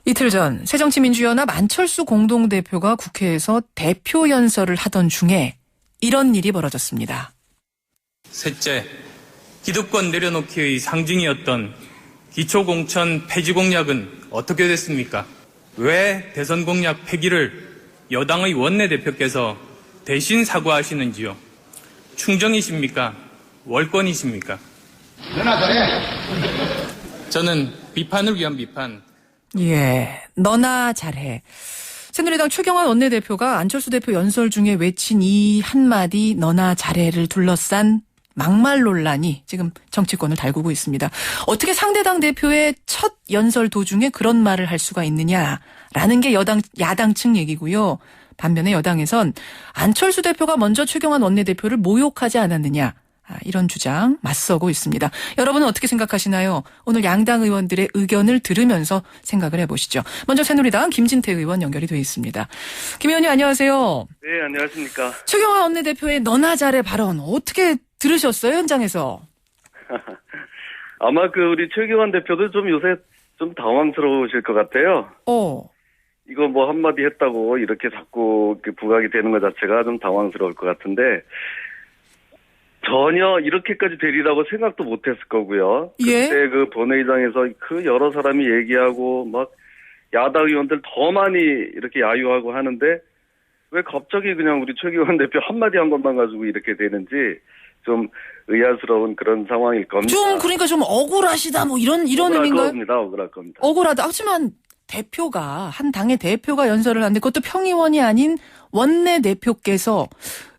이틀 전 새정치민주연합 안철수 공동대표가 국회에서 대표 연설을 하던 중에 이런 일이 벌어졌습니다. 셋째, 기득권 내려놓기의 상징이었던 기초공천 폐지 공약은 어떻게 됐습니까? 왜 대선 공약 폐기를 여당의 원내대표께서 대신 사과하시는지요? 충정이십니까? 월권이십니까? 너나 잘해. 저는 비판을 위한 비판. 예, 너나 잘해. 새누리당 최경환 원내대표가 안철수 대표 연설 중에 외친 이 한마디 너나 잘해를 둘러싼 막말 논란이 지금 정치권을 달구고 있습니다. 어떻게 상대당 대표의 첫 연설 도중에 그런 말을 할 수가 있느냐라는 게 야당 측 얘기고요. 반면에 여당에선 안철수 대표가 먼저 최경환 원내대표를 모욕하지 않았느냐. 이런 주장 맞서고 있습니다. 여러분은 어떻게 생각하시나요? 오늘 양당 의원들의 의견을 들으면서 생각을 해보시죠. 먼저 새누리당 김진태 의원 연결이 되어 있습니다. 김 의원님 안녕하세요. 네, 안녕하십니까. 최경환 원내대표의 너나 잘해 발언 어떻게 들으셨어요, 현장에서? 아마 우리 최경환 대표도 좀 요새 좀 당황스러우실 것 같아요. 이거 뭐 한마디 했다고 이렇게 자꾸 부각이 되는 것 자체가 좀 당황스러울 것 같은데, 전혀 이렇게까지 되리라고 생각도 못했을 거고요. 예? 그때 본회의장에서 여러 사람이 얘기하고 막 야당 의원들 더 많이 이렇게 야유하고 하는데 왜 갑자기 그냥 우리 최경환 대표 한마디 한 것만 가지고 이렇게 되는지 좀 의아스러운 그런 상황일 겁니다. 그러니까 좀 억울하시다 뭐 이런 의미인가요? 억울할 겁니다. 억울하다. 하지만 한 당의 대표가 연설을 하는데 그것도 평의원이 아닌 원내대표께서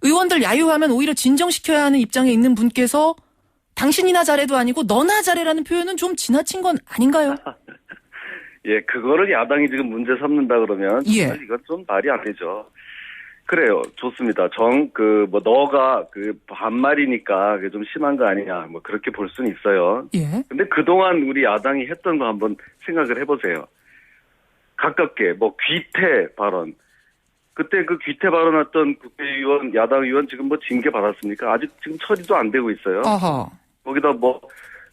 의원들 야유하면 오히려 진정시켜야 하는 입장에 있는 분께서 당신이나 잘해도 아니고 너나 잘해라는 표현은 좀 지나친 건 아닌가요? 예, 그거를 야당이 지금 문제 삼는다 그러면 예. 이건 좀 말이 안 되죠. 그래요. 좋습니다. 너가 반말이니까 그게 좀 심한 거 아니냐. 뭐 그렇게 볼 수는 있어요. 예. 근데 그동안 우리 야당이 했던 거 한번 생각을 해보세요. 가깝게 귀태 발언. 그때 귀태 발언했던 국회의원, 야당 의원 지금 징계 받았습니까? 아직 지금 처리도 안 되고 있어요. 어허. 거기다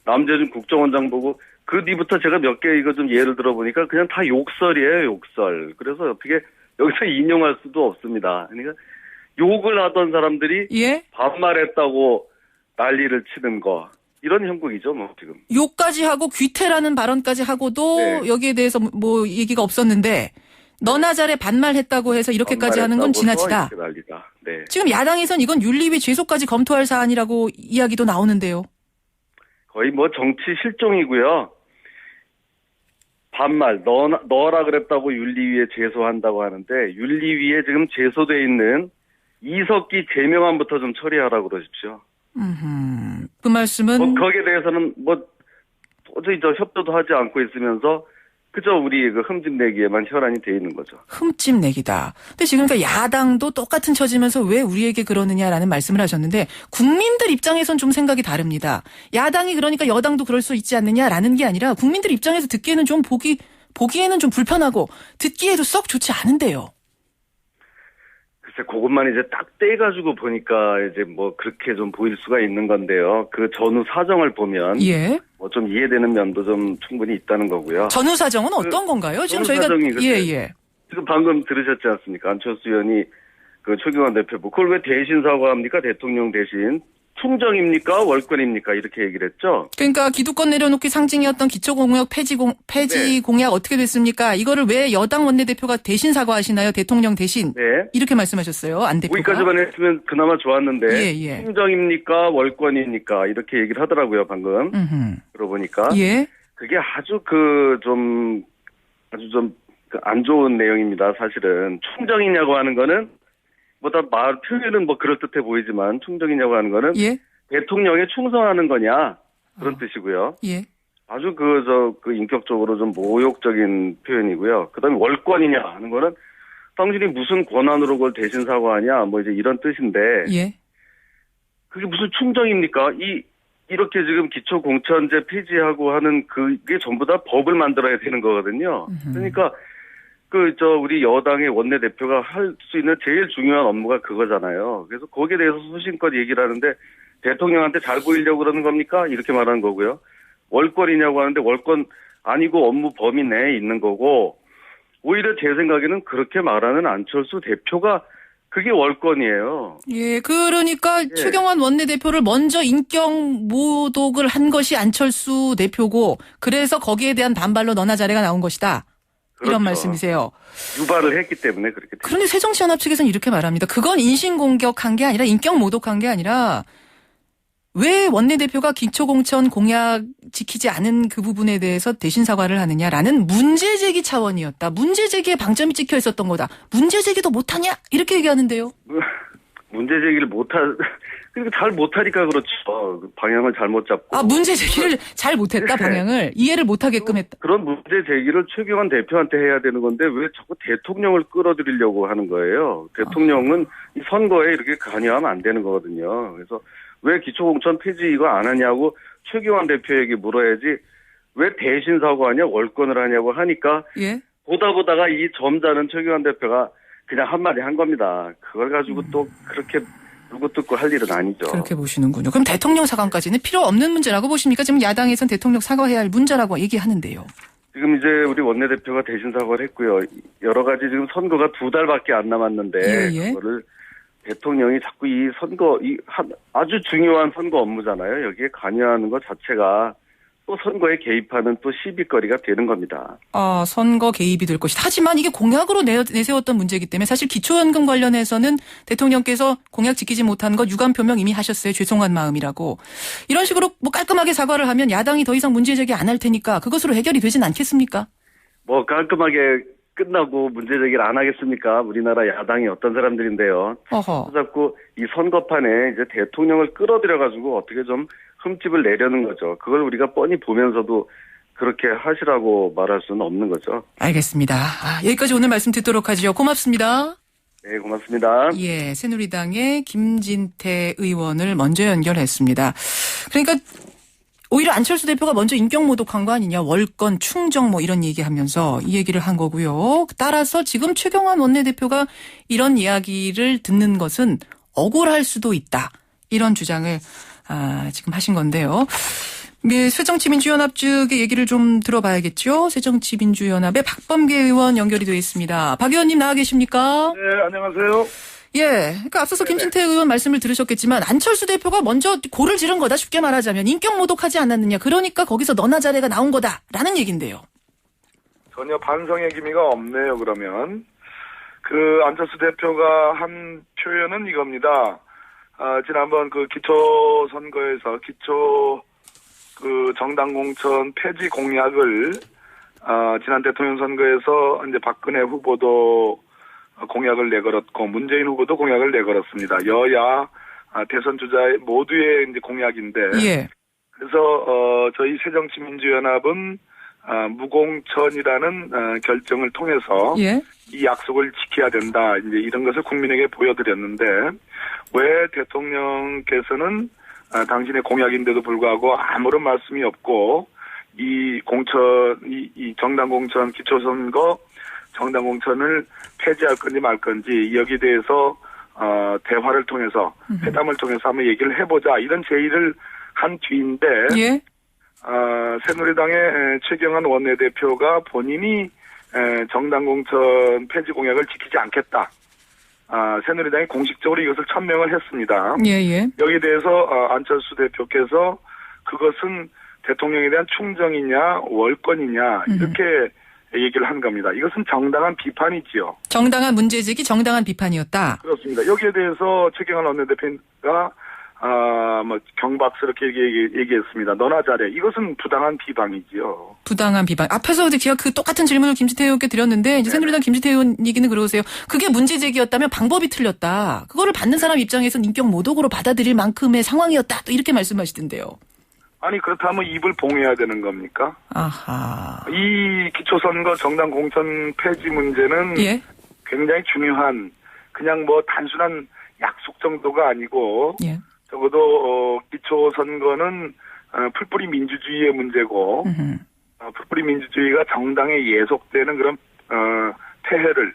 남재준 국정원장 보고 그 뒤부터 제가 몇 개 이거 좀 예를 들어보니까 그냥 다 욕설이에요, 욕설. 그래서 어떻게 여기서 인용할 수도 없습니다. 그러니까 욕을 하던 사람들이 예? 반말했다고 난리를 치는 거. 이런 형국이죠, 지금. 욕까지 하고 귀태라는 발언까지 하고도 네. 여기에 대해서 얘기가 없었는데 너나 잘해 반말했다고 해서 이렇게까지 하는 건 지나치다. 난리다. 네. 지금 야당에선 이건 윤리위 제소까지 검토할 사안이라고 이야기도 나오는데요. 거의 정치 실종이고요. 반말, 너라 그랬다고 윤리위에 제소한다고 하는데, 윤리위에 지금 제소돼 있는 이석기 제명안부터 좀 처리하라고 그러십시오. 그 말씀은? 거기에 대해서는 도저히 협조도 하지 않고 있으면서, 그저 우리 흠집내기에만 혈안이 돼 있는 거죠. 흠집내기다. 근데 지금 야당도 똑같은 처지면서 왜 우리에게 그러느냐라는 말씀을 하셨는데 국민들 입장에선 좀 생각이 다릅니다. 야당이 그러니까 여당도 그럴 수 있지 않느냐라는 게 아니라 국민들 입장에서 듣기에는 좀 보기에는 좀 불편하고 듣기에도 썩 좋지 않은데요. 글쎄, 그것만 이제 딱 떼가지고 보니까 이제 그렇게 좀 보일 수가 있는 건데요. 그 전후 사정을 보면. 예. 좀 이해되는 면도 좀 충분히 있다는 거고요. 전후 사정은 어떤 건가요? 지금 저희가. 예. 지금 방금 들으셨지 않습니까? 안철수 의원이 최경환 대표 그걸 왜 대신 사과합니까? 대통령 대신. 충정입니까? 월권입니까? 이렇게 얘기를 했죠. 그러니까 기득권 내려놓기 상징이었던 기초공약 폐지 네. 공약 어떻게 됐습니까? 이거를 왜 여당 원내대표가 대신 사과하시나요? 대통령 대신. 네. 이렇게 말씀하셨어요. 안 대표가. 거기까지만 했으면 그나마 좋았는데. 예. 충정입니까? 월권입니까? 이렇게 얘기를 하더라고요, 방금. 들어보니까. 예. 그게 아주 안 좋은 내용입니다, 사실은. 충정이냐고 하는 거는 표현은 그럴듯해 보이지만 충정이냐고 하는 거는 예? 대통령에 충성하는 거냐 그런 뜻이고요. 예. 아주 인격적으로 좀 모욕적인 표현이고요. 그다음에 월권이냐 하는 거는 당신이 무슨 권한으로 그걸 대신 사과하냐 이제 이런 뜻인데. 예. 그게 무슨 충정입니까? 이렇게 지금 기초공천제 폐지하고 하는 그게 전부 다 법을 만들어야 되는 거거든요. 그러니까 우리 여당의 원내대표가 할 수 있는 제일 중요한 업무가 그거잖아요. 그래서 거기에 대해서 소신껏 얘기를 하는데 대통령한테 잘 보이려고 그러는 겁니까? 이렇게 말하는 거고요. 월권이냐고 하는데 월권 아니고 업무 범위 내에 있는 거고 오히려 제 생각에는 그렇게 말하는 안철수 대표가 그게 월권이에요. 예, 그러니까 예. 최경환 원내대표를 먼저 인격 모독을 한 것이 안철수 대표고 그래서 거기에 대한 반발로 너나 잘해가 나온 것이다. 그렇죠. 이런 말씀이세요. 유발을 했기 때문에 그렇게 됐죠. 그런데 새정치연합 측에서는 이렇게 말합니다. 그건 인신공격한 게 아니라 인격 모독한 게 아니라 왜 원내대표가 기초공천 공약 지키지 않은 그 부분에 대해서 대신 사과를 하느냐라는 문제제기 차원이었다. 문제제기에 방점이 찍혀 있었던 거다. 문제제기도 못하냐? 이렇게 얘기하는데요. 문제제기를 그러니까 잘 못하니까 그렇죠. 방향을 잘못 잡고. 문제제기를 잘 못했다, 방향을. 이해를 못하게끔 했다. 그런 문제제기를 최경환 대표한테 해야 되는 건데 왜 자꾸 대통령을 끌어들이려고 하는 거예요. 대통령은 이 선거에 이렇게 관여하면 안 되는 거거든요. 그래서 왜 기초공천 폐지 이거 안 하냐고 최경환 대표에게 물어야지 왜 대신 사과하냐 월권을 하냐고 하니까 예. 보다가 이 점잖은 최경환 대표가 그냥 한마디 한 겁니다. 그걸 가지고 또 그렇게 누구 듣고 할 일은 아니죠. 그렇게 보시는군요. 그럼 대통령 사과까지는 필요 없는 문제라고 보십니까? 지금 야당에선 대통령 사과해야 할 문제라고 얘기하는데요. 지금 이제 우리 원내대표가 대신 사과를 했고요. 여러 가지 지금 선거가 2달밖에 안 남았는데 예. 그거를 대통령이 자꾸 이 선거 아주 중요한 선거 업무잖아요. 여기에 관여하는 것 자체가 또 선거에 개입하는 또 시비거리가 되는 겁니다. 선거 개입이 될 것이다. 하지만 이게 공약으로 내세웠던 문제이기 때문에 사실 기초연금 관련해서는 대통령께서 공약 지키지 못한 것 유감 표명 이미 하셨어요. 죄송한 마음이라고. 이런 식으로 뭐 깔끔하게 사과를 하면 야당이 더 이상 문제 제기 안 할 테니까 그것으로 해결이 되진 않겠습니까? 뭐 깔끔하게 끝나고 문제 제기를 안 하겠습니까? 우리나라 야당이 어떤 사람들인데요. 자꾸 이 선거판에 이제 대통령을 끌어들여가지고 어떻게 좀 흠집을 내려는 거죠. 그걸 우리가 뻔히 보면서도 그렇게 하시라고 말할 수는 없는 거죠. 알겠습니다. 여기까지 오늘 말씀 듣도록 하죠. 고맙습니다. 네, 고맙습니다. 예, 새누리당의 김진태 의원을 먼저 연결했습니다. 그러니까 오히려 안철수 대표가 먼저 인격 모독한 거 아니냐. 월권, 충정 뭐 이런 얘기하면서 이 얘기를 한 거고요. 따라서 지금 최경환 원내대표가 이런 이야기를 듣는 것은 억울할 수도 있다. 이런 주장을 지금 하신 건데요. 네, 새정치민주연합 측의 얘기를 좀 들어봐야겠죠. 새정치민주연합의 박범계 의원 연결이 되어 있습니다. 박 의원님 나와 계십니까? 네, 안녕하세요. 예. 그러니까 앞서서 김진태 의원 말씀을 들으셨겠지만 안철수 대표가 먼저 골을 지른 거다 쉽게 말하자면 인격 모독하지 않았느냐. 그러니까 거기서 너나 잘해가 나온 거다라는 얘기인데요. 전혀 반성의 기미가 없네요. 그러면 그 안철수 대표가 한 표현은 이겁니다. 지난번 그 기초 선거에서 그 정당 공천 폐지 공약을 지난 대통령 선거에서 이제 박근혜 후보도 공약을 내걸었고 문재인 후보도 공약을 내걸었습니다. 여야 대선 주자 모두의 이제 공약인데. 예. 그래서 저희 새정치민주연합은 무공천이라는 결정을 통해서 예. 이 약속을 지켜야 된다. 이제 이런 것을 국민에게 보여드렸는데 왜 대통령께서는 당신의 공약인데도 불구하고 아무런 말씀이 없고 이 정당 공천 기초선거 정당 공천을 폐지할 건지 말 건지 여기에 대해서 대화를 통해서 회담을 통해서 한번 얘기를 해보자 이런 제의를 한 뒤인데 예. 새누리당의 최경환 원내대표가 본인이 정당 공천 폐지 공약을 지키지 않겠다. 새누리당이 공식적으로 이것을 천명을 했습니다. 예. 여기에 대해서 안철수 대표께서 그것은 대통령에 대한 충정이냐 월권이냐 이렇게 얘기를 한 겁니다. 이것은 정당한 비판이지요. 정당한 문제제기, 정당한 비판이었다. 그렇습니다. 여기에 대해서 최경환 원내대표가 뭐 경박스럽게 얘기했습니다. 너나 잘해. 이것은 부당한 비방이지요. 부당한 비방. 앞에서 제가 그 똑같은 질문을 김진태 의원께 드렸는데 이제 새누리당 김진태 의원 얘기는 그러세요. 그게 문제제기였다면 방법이 틀렸다. 그거를 받는 사람 입장에서는 인격 모독으로 받아들일 만큼의 상황이었다. 또 이렇게 말씀하시던데요. 아니 그렇다면 입을 봉해야 되는 겁니까? 아하. 이 기초선거 정당 공천 폐지 문제는 예. 굉장히 중요한 그냥 뭐 단순한 약속 정도가 아니고 예. 적어도 기초선거는 풀뿌리 민주주의의 문제고 풀뿌리 민주주의가 정당에 예속되는 그런 폐해를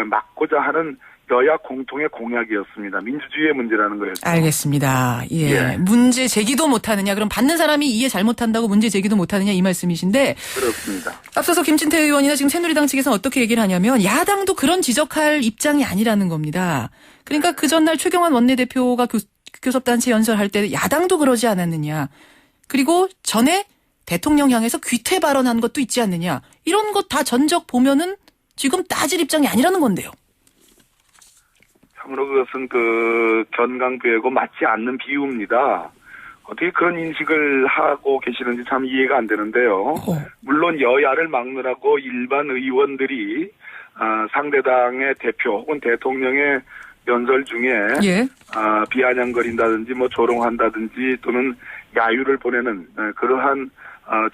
막고자 하는 여야 공통의 공약이었습니다. 민주주의의 문제라는 거였죠. 알겠습니다. 예. 예. 문제 제기도 못하느냐. 그럼 받는 사람이 이해 잘못한다고 문제 제기도 못하느냐 이 말씀이신데. 그렇습니다. 앞서서 김진태 의원이나 지금 새누리당 측에서는 어떻게 얘기를 하냐면 야당도 그런 지적할 입장이 아니라는 겁니다. 그러니까 그 전날 최경환 원내대표가 교섭단체 연설할 때 야당도 그러지 않았느냐. 그리고 전에 대통령 향해서 귀퇴 발언한 것도 있지 않느냐. 이런 것 다 전적 보면은 지금 따질 입장이 아니라는 건데요. 참으로 그것은 견강부회고 맞지 않는 비유입니다. 어떻게 그런 인식을 하고 계시는지 참 이해가 안 되는데요. 물론 여야를 막느라고 일반 의원들이 상대당의 대표 혹은 대통령의 연설 중에 예. 비아냥거린다든지 뭐 조롱한다든지 또는 야유를 보내는 그러한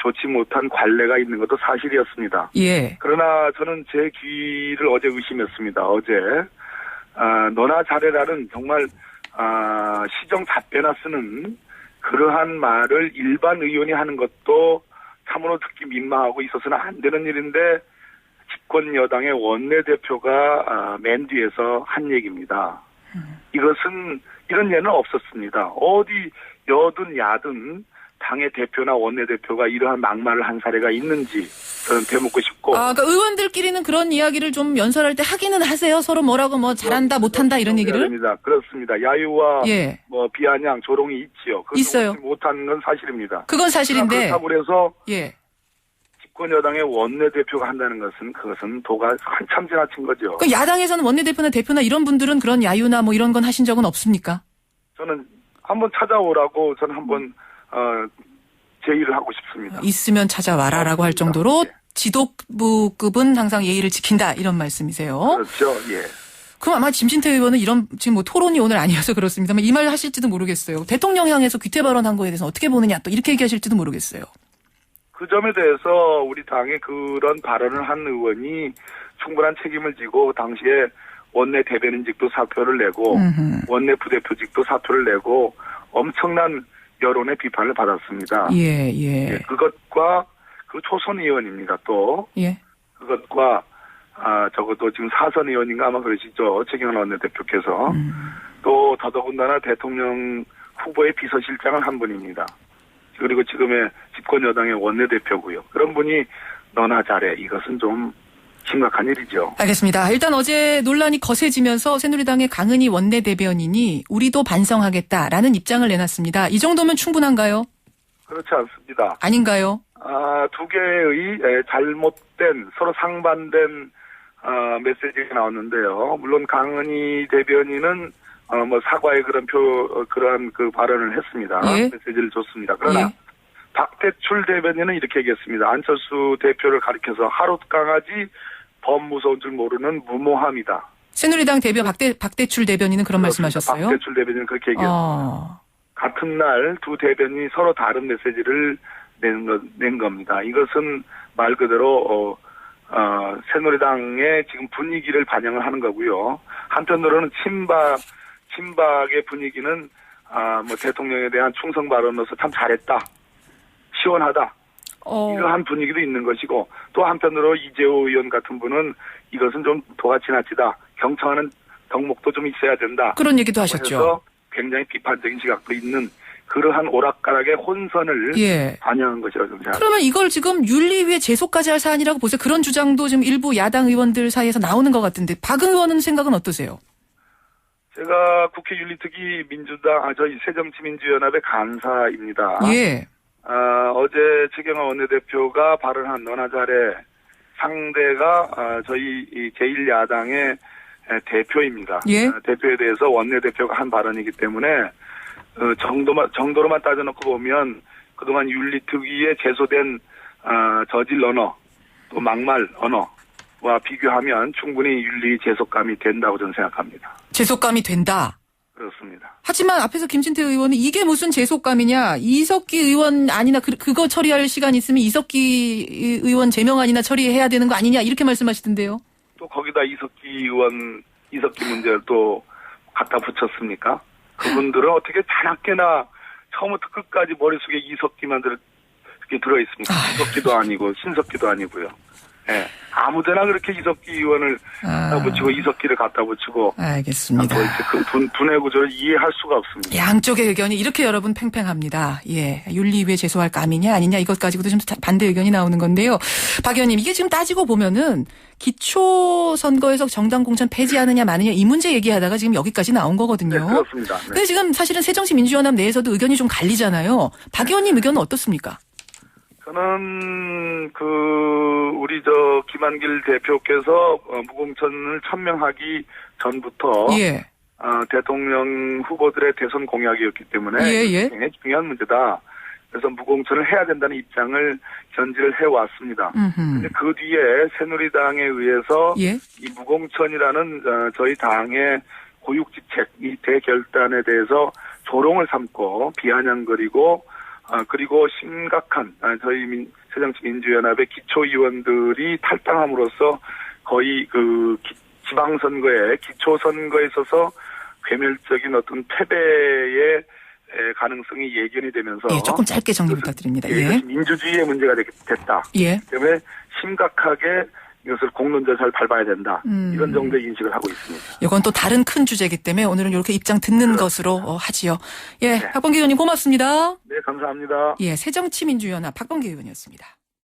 좋지 못한 관례가 있는 것도 사실이었습니다. 예. 그러나 저는 제 귀를 어제 의심했습니다. 어제 너나 잘해라는 정말 시정 답변나 쓰는 그러한 말을 일반 의원이 하는 것도 참으로 듣기 민망하고 있어서는 안 되는 일인데 집권 여당의 원내대표가 맨 뒤에서 한 얘기입니다. 이것은 이런 예는 없었습니다. 어디 여든 야든 당의 대표나 원내대표가 이러한 막말을 한 사례가 있는지 저는 되묻고 싶고. 그러니까 의원들끼리는 그런 이야기를 좀 연설할 때 하기는 하세요. 서로 뭐라고 뭐 잘한다 못한다 이런 얘기를. 그렇습니다. 야유와 예. 뭐 비아냥 조롱이 있지요. 있어요. 못하는 건 사실입니다. 그건 사실인데. 그렇다고 해서 예. 집권 여당의 원내대표가 한다는 그것은 도가 한참 지나친 거죠. 그 야당에서는 원내대표나 대표나 이런 분들은 그런 야유나 뭐 이런 건 하신 적은 없습니까? 저는 한번 찾아오라고 저는 한번 제의를 하고 싶습니다. 있으면 찾아와라라고 할 정도로 지도부급은 항상 예의를 지킨다 이런 말씀이세요. 그렇죠. 예. 그럼 아마 김진태 의원은 이런 지금 뭐 토론이 오늘 아니어서 그렇습니다만 이 말 하실지도 모르겠어요. 대통령 향해서 귀퇴 발언한 거에 대해서 어떻게 보느냐 또 이렇게 얘기하실지도 모르겠어요. 그 점에 대해서 우리 당에 그런 발언을 한 의원이 충분한 책임을 지고 당시에 원내 대변인직도 사표를 내고 원내 부대표직도 사표를 내고 엄청난 여론의 비판을 받았습니다. 예, 예. 그것과 그 초선 의원입니다. 또 예. 그것과 적어도 지금 사선 의원인가 아마 그러시죠. 최경환 원내대표께서 또 더더군다나 대통령 후보의 비서실장을 한 분입니다. 그리고 지금의 집권 여당의 원내대표고요. 그런 분이 너나 잘해. 이것은 좀 심각한 일이죠. 알겠습니다. 일단 어제 논란이 거세지면서 새누리당의 강은희 원내대변인이 우리도 반성하겠다라는 입장을 내놨습니다. 이 정도면 충분한가요? 그렇지 않습니다. 아닌가요? 두 개의 잘못된 서로 상반된 메시지가 나왔는데요. 물론 강은희 대변인은 뭐 사과의 그러한 그 발언을 했습니다. 예. 메시지를 줬습니다. 그러나 예. 박대출 대변인은 이렇게 얘기했습니다. 안철수 대표를 가리켜서 하룻 강아지 범 무서운 줄 모르는 무모함이다. 새누리당 대변 박대출 대변인은 그런 말씀하셨어요? 박대출 대변인은 그렇게 얘기했습니다. 같은 날 두 대변인이 서로 다른 메시지를 낸 겁니다. 이것은 말 그대로 새누리당의 지금 분위기를 반영을 하는 거고요. 한편으로는 친박의 분위기는 뭐 대통령에 대한 충성 발언으로서 참 잘했다. 시원하다. 이러한 분위기도 있는 것이고 또 한편으로 이재호 의원 같은 분은 이것은 좀 도가 지나치다. 경청하는 덕목도 좀 있어야 된다. 그런 얘기도 하셨죠. 그래서 굉장히 비판적인 시각도 있는 그러한 오락가락의 혼선을 예. 반영한 것이라고 생각합니다. 그러면 이걸 지금 윤리위에 제소까지 할 사안이라고 보세요. 그런 주장도 지금 일부 야당 의원들 사이에서 나오는 것 같은데 박 의원은 생각은 어떠세요? 제가 국회 윤리특위 저희 새정치민주연합의 간사입니다. 예. 어제 최경환 원내대표가 발언한 너나 잘해 상대가 저희 제1야당의 대표입니다. 예. 대표에 대해서 원내대표가 한 발언이기 때문에 정도로만 따져놓고 보면 그동안 윤리특위에 제소된 저질 언어 또 막말 언어와 비교하면 충분히 윤리 제소감이 된다고 저는 생각합니다. 제소감이 된다. 그렇습니다. 하지만 앞에서 김진태 의원은 이게 무슨 제소감이냐. 이석기 의원 아니나 그거 처리할 시간 있으면 이석기 의원 제명안이나 처리해야 되는 거 아니냐 이렇게 말씀하시던데요. 또 거기다 이석기 문제를 또 갖다 붙였습니까? 그분들은 어떻게 자나깨나 처음부터 끝까지 머릿속에 이석기만 들어있습니다. 이석기도 아니고 신석기도 아니고요. 예. 아무데나 그렇게 이석기 의원을 갖다 붙이고 이석기를 갖다 붙이고. 알겠습니다. 그 분해 구조를 이해할 수가 없습니다. 양쪽의 의견이 이렇게 여러분 팽팽합니다. 예. 윤리위에 제소할 감이냐 아니냐 이것 가지고도 좀 반대 의견이 나오는 건데요. 박 의원님 이게 지금 따지고 보면은 기초선거에서 정당 공천 폐지하느냐 마느냐 이 문제 얘기하다가 지금 여기까지 나온 거거든요. 네, 그렇습니다. 네. 근데 지금 사실은 새정치민주연합 내에서도 의견이 좀 갈리잖아요. 박 의원님 의견은 어떻습니까? 저는 우리 김한길 대표께서 무공천을 천명하기 전부터 예. 대통령 후보들의 대선 공약이었기 때문에 예. 굉장히 중요한 문제다. 그래서 무공천을 해야 된다는 입장을 견지를 해왔습니다. 근데 그 뒤에 새누리당에 의해서 예. 이 무공천이라는 저희 당의 고육지책, 이 대결단에 대해서 조롱을 삼고 비아냥거리고 그리고 심각한 저희 새정치민주연합의 기초의원들이 탈당함으로써 거의 지방선거에 기초선거에 있어서 괴멸적인 어떤 패배의 가능성이 예견이 되면서 예, 조금 짧게 정리 부탁드립니다. 예. 민주주의의 문제가 됐다. 예. 때문에 심각하게 이것을 공론적으로 잘 밟아야 된다. 이런 정도의 인식을 하고 있습니다. 이건 또 다른 큰 주제이기 때문에 오늘은 이렇게 입장 듣는 것으로 하지요. 예, 네. 박범계 의원님 고맙습니다. 네, 감사합니다. 예, 새정치민주연합 박범계 의원이었습니다.